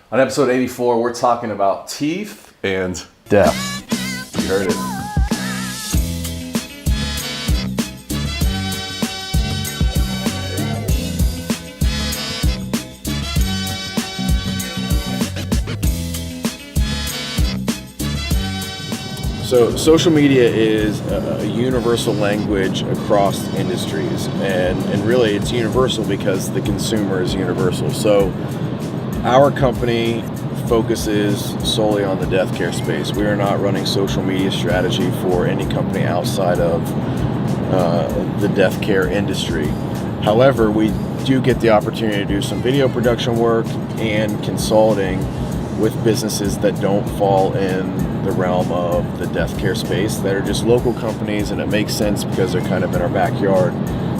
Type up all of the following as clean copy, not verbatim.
On episode 84, we're talking about teeth and death. You heard it. So social media is a universal language across industries, and really it's universal because the consumer is universal. So our company focuses solely on the death care space. We are not running social media strategy for any company outside of the death care industry. However, we do get the opportunity to do some video production work and consulting with businesses that don't fall in the realm of the death care space, that are just local companies, and it makes sense because they're kind of in our backyard.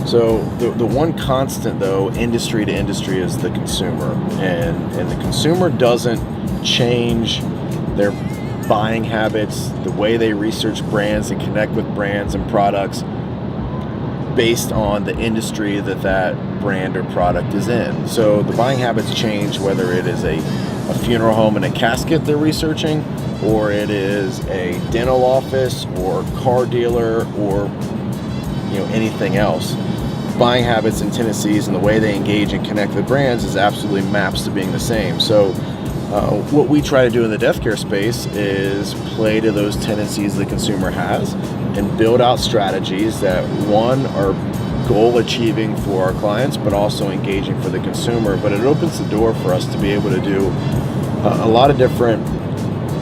So the one constant though, industry to industry, is the consumer, and the consumer doesn't change their buying habits, the way they research brands and connect with brands and products based on the industry that brand or product is in. So the buying habits change whether it is a funeral home and a casket they're researching, or it is a dental office or car dealer, or anything else. Buying habits and tendencies and the way they engage and connect with brands is absolutely maps to being the same. So what we try to do in the death care space is play to those tendencies the consumer has and build out strategies that, one, are goal achieving for our clients, but also engaging for the consumer. But it opens the door for us to be able to do a lot of different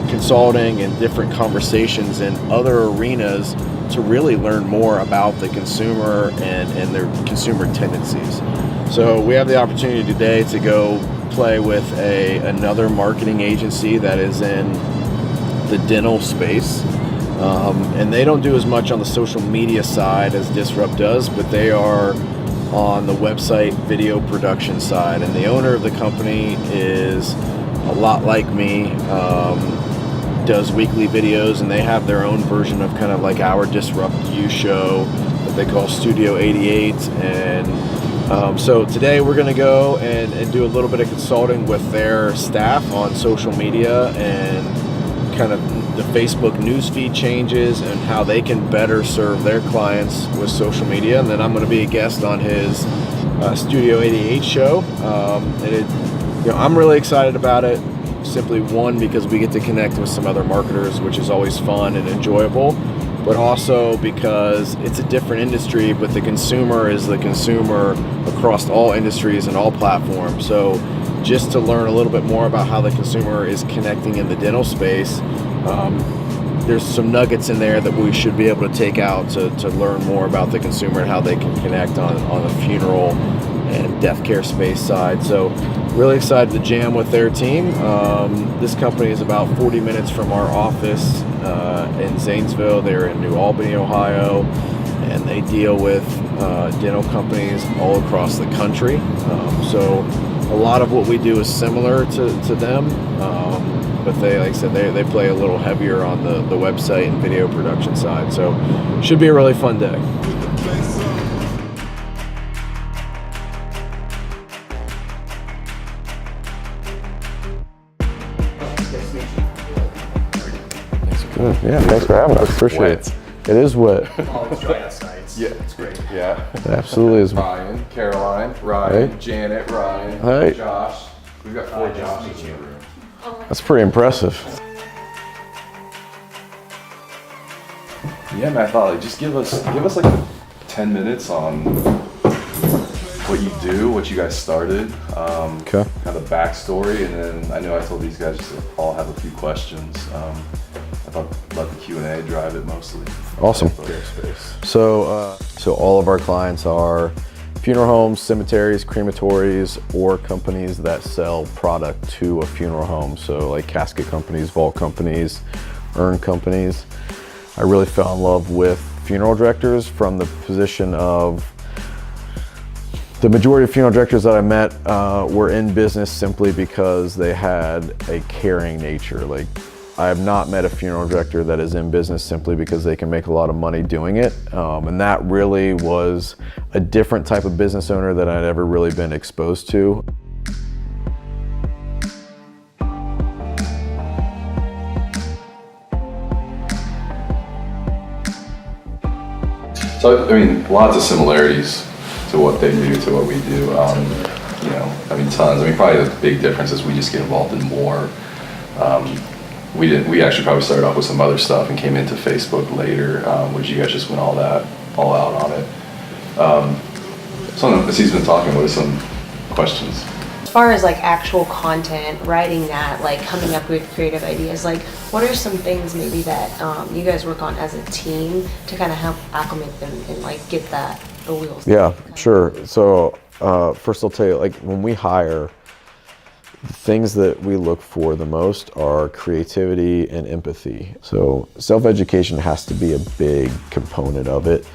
consulting and different conversations in other arenas to really learn more about the consumer and their consumer tendencies. So we have the opportunity today to go play with another marketing agency that is in the dental space. And they don't do as much on the social media side as Disrupt does, but they are on the website video production side. And the owner of the company is a lot like me, does weekly videos, and they have their own version of kind of like our Disrupt You show that they call Studio 88. And so today we're going to go and do a little bit of consulting with their staff on social media and kind of the Facebook newsfeed changes and how they can better serve their clients with social media. And then I'm going to be a guest on his Studio 88 show. I'm really excited about it. Simply, one, because we get to connect with some other marketers, which is always fun and enjoyable, but also because it's a different industry, but the consumer is the consumer across all industries and all platforms. So just to learn a little bit more about how the consumer is connecting in the dental space, there's some nuggets in there that we should be able to take out to learn more about the consumer and how they can connect on the funeral and death care space side. So really excited to jam with their team. This company is about 40 minutes from our office in Zanesville. They're in New Albany, Ohio, and they deal with dental companies all across the country. So a lot of what we do is similar to them, but they, like I said, they play a little heavier on the website and video production side. So should be a really fun day. Good. Yeah, thanks for having us. Appreciate it. It is wet. Oh, it's dry outside. Yeah, it's great. Yeah. It absolutely is. Ryan, Caroline, Ryan, Hey. Janet, Ryan, Hey. Josh. We've got 4 Joshes in the room. That's pretty impressive. Yeah, man, I thought like, just give us like 10 minutes on what you do, what you guys started, Okay. kind of the backstory, and then I know I told these guys to all have a few questions. I thought let the Q&A drive it mostly. Awesome. So all of our clients are funeral homes, cemeteries, crematories, or companies that sell product to a funeral home. So like casket companies, vault companies, urn companies. I really fell in love with funeral directors from the position of the majority of funeral directors that I met were in business simply because they had a caring nature. Like, I have not met a funeral director that is in business simply because they can make a lot of money doing it. And that really was a different type of business owner that I'd ever really been exposed to. So, I mean, lots of similarities to what they do, to what we do. You know, I mean, tons. I mean, probably the big difference is we just get involved in more. We actually probably started off with some other stuff and came into Facebook later, which you guys just went all out on it. So as he's been talking, what are some questions? As far as like actual content, writing that, like coming up with creative ideas, like what are some things maybe that you guys work on as a team to kind of help acclimate them and like get the wheels? Yeah, sure. So first I'll tell you, like when we hire, the things that we look for the most are creativity and empathy. So self-education has to be a big component of it.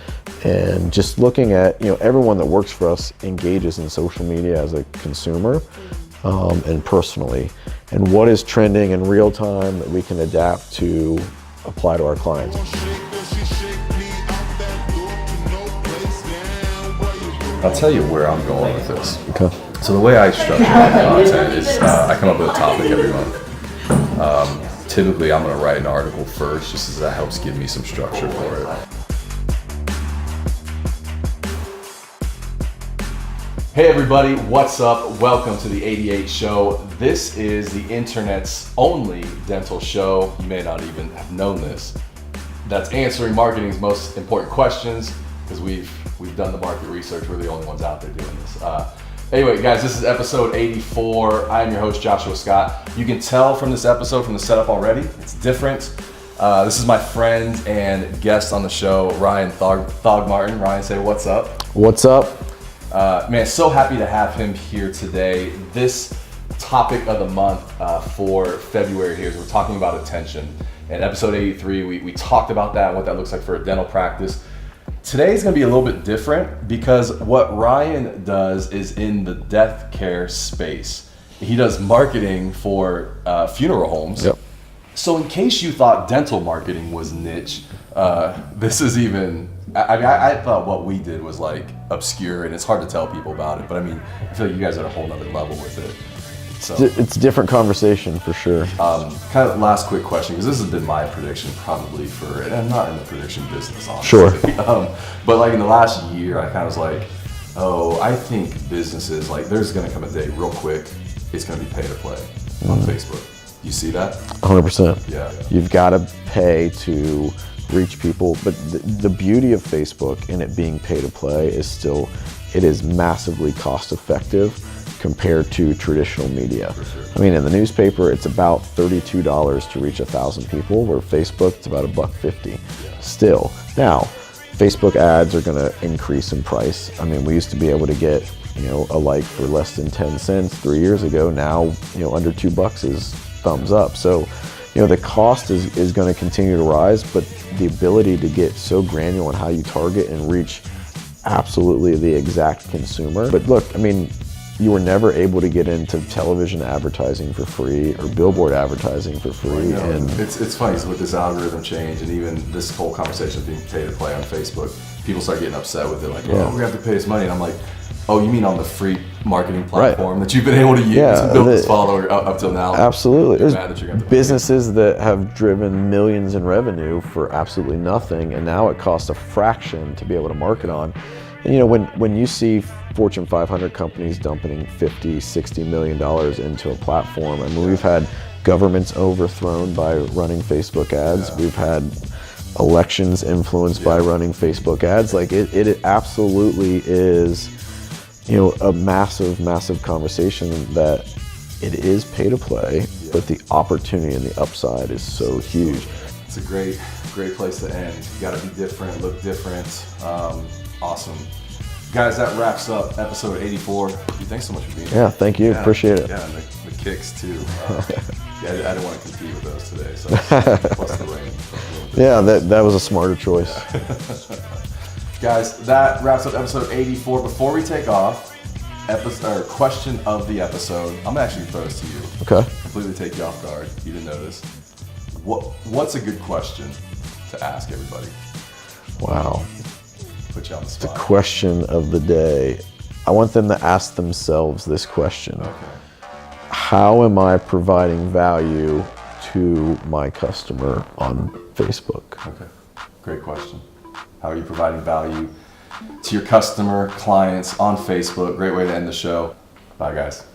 And just looking at, everyone that works for us engages in social media as a consumer and personally. And what is trending in real time that we can adapt to apply to our clients. I'll tell you where I'm going with this. Okay. So the way I structure my content is I come up with a topic every month. Typically, I'm going to write an article first, just as that helps give me some structure for it. Hey everybody, what's up? Welcome to the 88 Show. This is the internet's only dental show. You may not even have known this. That's answering marketing's most important questions, because we've done the market research. We're the only ones out there doing this. Anyway, guys, this is episode 84. I am your host, Joshua Scott. You can tell from this episode, from the setup already, it's different. This is my friend and guest on the show, Ryan Thogmartin. Ryan, say what's up. What's up? Man, so happy to have him here today. This topic of the month for February here is we're talking about attention. In episode 83, we talked about that and what that looks like for a dental practice. Today is going to be a little bit different because what Ryan does is in the death care space. He does marketing for funeral homes. Yep. So in case you thought dental marketing was niche, this is even, I thought what we did was like obscure and it's hard to tell people about it, but I mean, I feel like you guys are at a whole nother level with it. So It's a different conversation for sure. kind of last quick question, because this has been my prediction probably for, and I'm not in the prediction business, honestly. Sure. But like in the last year, I kind of was like, oh, I think businesses, like there's going to come a day real quick, it's going to be pay to play on Facebook. You see that? 100%. Yeah. You've got to pay to reach people, but the beauty of Facebook and it being pay to play is still, it is massively cost effective compared to traditional media. Sure. I mean, in the newspaper, it's about $32 to reach 1,000 people, where Facebook, it's about $1.50. Yeah. Still. Now, Facebook ads are gonna increase in price. I mean, we used to be able to get, a like for less than 10 cents 3 years ago. Now, under $2 is thumbs up. So, the cost is gonna continue to rise, but the ability to get so granular on how you target and reach absolutely the exact consumer. But look, I mean, you were never able to get into television advertising for free or billboard advertising for free. And it's funny, so with this algorithm change and even this whole conversation of being pay to play on Facebook, people start getting upset with it, like, oh, we have to pay this money. And I'm like, oh, you mean on the free marketing platform that you've been able to use and build this follower up till now? Absolutely. There's businesses that have driven millions in revenue for absolutely nothing, and now it costs a fraction to be able to market on. And when you see Fortune 500 companies dumping $50-60 million into a platform, I mean, we've had governments overthrown by running Facebook ads. Yeah. We've had elections influenced by running Facebook ads. Like it absolutely is, a massive conversation that it is pay to play, but the opportunity and the upside is so huge. It's a great place to end. You got to be different, look different. Awesome. Guys, that wraps up episode 84. Thanks so much for being here. Yeah, thank you. Appreciate it. Yeah, and the kicks too. I didn't want to compete with those today, so plus the rain. Yeah, that was a smarter choice. Guys, that wraps up episode 84. Before we take off, question of the episode. I'm actually going to throw this to you. Okay. Completely take you off guard. You didn't know this. What's a good question to ask everybody? Wow. Put you on the spot. The question of the day. I want them to ask themselves this question. Okay. How am I providing value to my customer on Facebook? Okay. Great question. How are you providing value to your customer, clients on Facebook? Great way to end the show. Bye, guys.